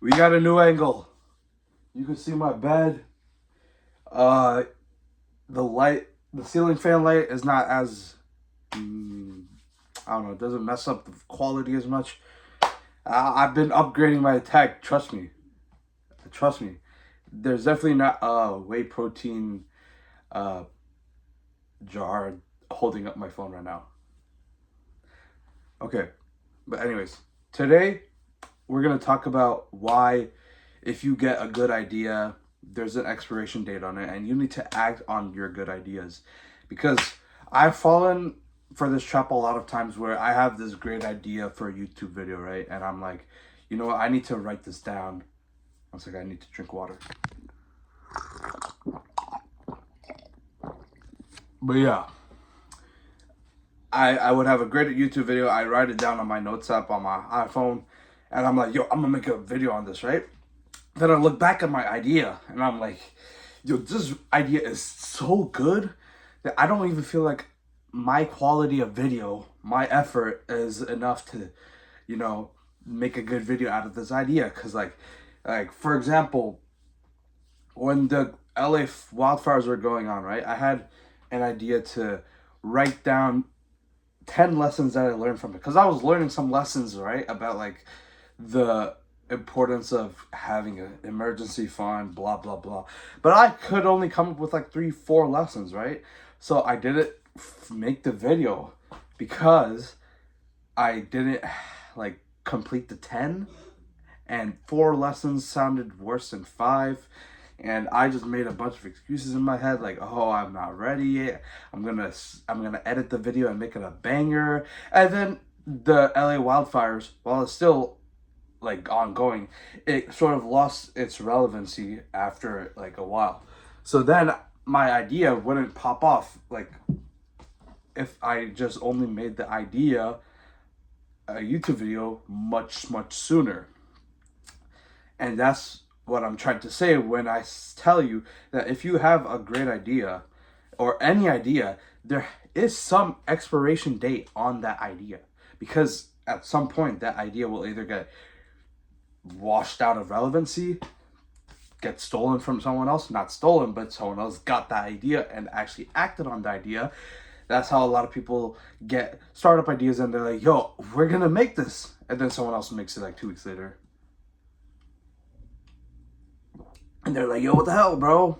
We got a new angle. You can see my bed. Uh, the light, the ceiling fan light is not as, I don't know, it doesn't mess up the quality as much. I've been upgrading my tech. Trust me. Trust me. There's definitely not a whey protein uh, jar holding up my phone right now. Okay, but anyways, today we're gonna talk about why, if you get a good idea, there's an expiration date on it, and you need to act on your good ideas. Because I've fallen for this trap a lot of times where I have this great idea for a YouTube video, right? And I'm like, you know what, I need to write this down. One second, I need to drink water. But yeah, I would have a great YouTube video. I write it down on my notes app on my iPhone, and I'm like, yo, I'm gonna make a video on this, right? Then I look back at my idea, and I'm like, yo, this idea is so good that I don't even feel like my quality of video, my effort is enough to, make a good video out of this idea. Cause like for example, when the LA wildfires were going on, right? I had an idea to write down 10 lessons that I learned from it. Because I was learning some lessons, right? About like the importance of having an emergency fund, blah, blah, blah. But I could only come up with like 3, 4 lessons, right? So I didn't make the video because I didn't like complete the 10. And 4 lessons sounded worse than 5. And I just made a bunch of excuses in my head, like, oh, I'm not ready yet. I'm gonna edit the video and make it a banger. And then the LA wildfires, while it's still like ongoing, it sort of lost its relevancy after like a while. So then my idea wouldn't pop off, like if I just only made the idea a YouTube video much sooner. And that's what I'm trying to say when I tell you that if you have a great idea or any idea, there is some expiration date on that idea. Because at some point, that idea will either get washed out of relevancy, get stolen from someone else, not stolen, but someone else got that idea and actually acted on the idea. That's how a lot of people get startup ideas and they're like, yo, we're gonna make this. And then someone else makes it like 2 weeks later. And they're like, yo, what the hell, bro?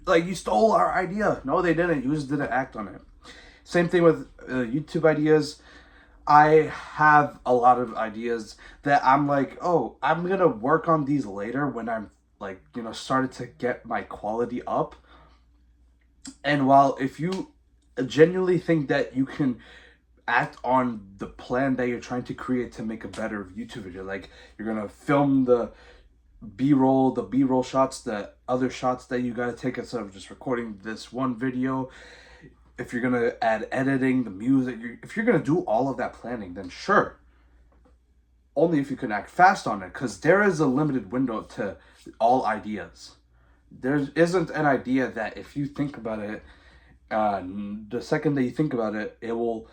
Like, you stole our idea. No, they didn't. You just didn't act on it. Same thing with YouTube ideas. I have a lot of ideas that I'm like, oh, I'm going to work on these later when I'm, like, started to get my quality up. And while if you genuinely think that you can act on the plan that you're trying to create to make a better YouTube video, like you're going to film the B-roll shots, the other shots that you gotta take instead of just recording this one video. If you're gonna add editing, the music, if you're gonna do all of that planning, then sure. Only if you can act fast on it, because there is a limited window to all ideas. There isn't an idea that if you think about it, the second that you think about it, it will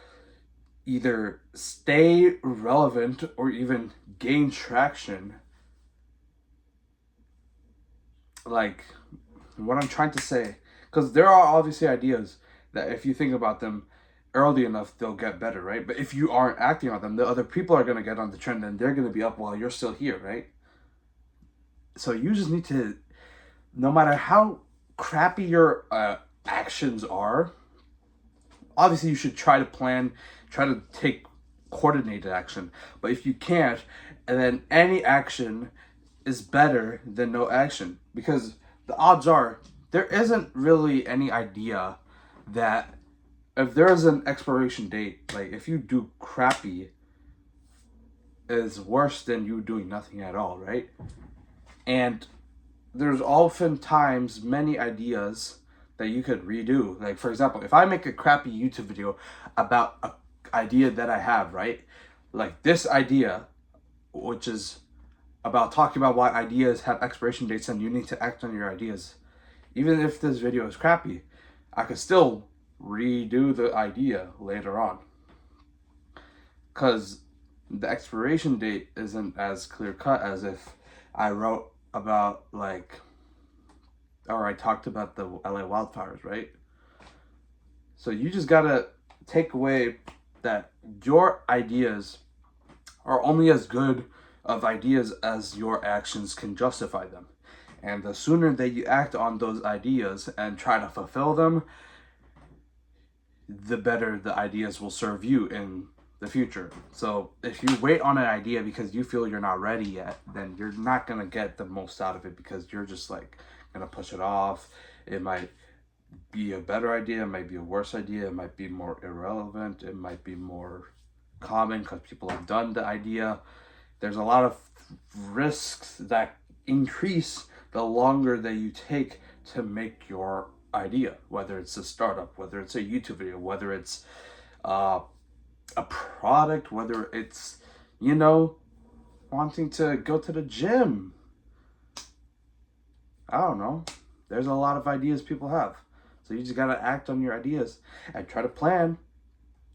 either stay relevant or even gain traction. Like, what I'm trying to say, because there are obviously ideas that if you think about them early enough, they'll get better, right? But if you aren't acting on them, the other people are going to get on the trend and they're going to be up while you're still here, right? So you just need to, no matter how crappy your actions are, obviously you should try to plan, try to take coordinated action. But if you can't, and then any action is better than no action, because the odds are there isn't really any idea that if there is an expiration date, like if you do crappy, is worse than you doing nothing at all, right? And there's oftentimes many ideas that you could redo. Like, for example, if I make a crappy YouTube video about an idea that I have, right? Like this idea, which is about talking about why ideas have expiration dates and you need to act on your ideas. Even if this video is crappy, I could still redo the idea later on. Because the expiration date isn't as clear cut as if I wrote about or I talked about the LA wildfires, right? So you just gotta take away that your ideas are only as good of ideas as your actions can justify them. And the sooner that you act on those ideas and try to fulfill them, the better the ideas will serve you in the future. So if you wait on an idea because you feel you're not ready yet, then you're not going to get the most out of it, because you're just like going to push it off. It might be a better idea, it might be a worse idea, it might be more irrelevant, it might be more common because people have done the idea. There's a lot of risks that increase the longer that you take to make your idea, whether it's a startup, whether it's a YouTube video, whether it's a product, whether it's, wanting to go to the gym. I don't know. There's a lot of ideas people have. So you just gotta act on your ideas and try to plan,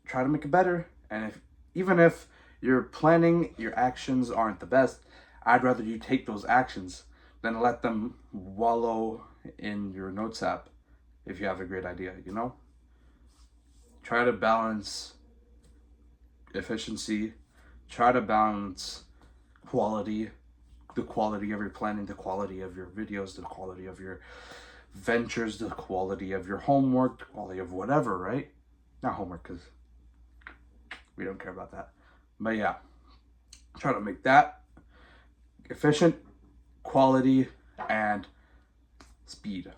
try to make it better. And even if your planning, your actions aren't the best, I'd rather you take those actions than let them wallow in your notes app if you have a great idea, Try to balance efficiency, try to balance quality, the quality of your planning, the quality of your videos, the quality of your ventures, the quality of your homework, the quality of whatever, right? Not homework, because we don't care about that. But yeah, try to make that efficient, quality, and speed.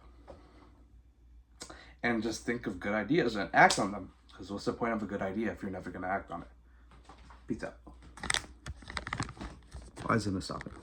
And just think of good ideas and act on them. Because what's the point of a good idea if you're never going to act on it? Peace out. Why isn't it stopping?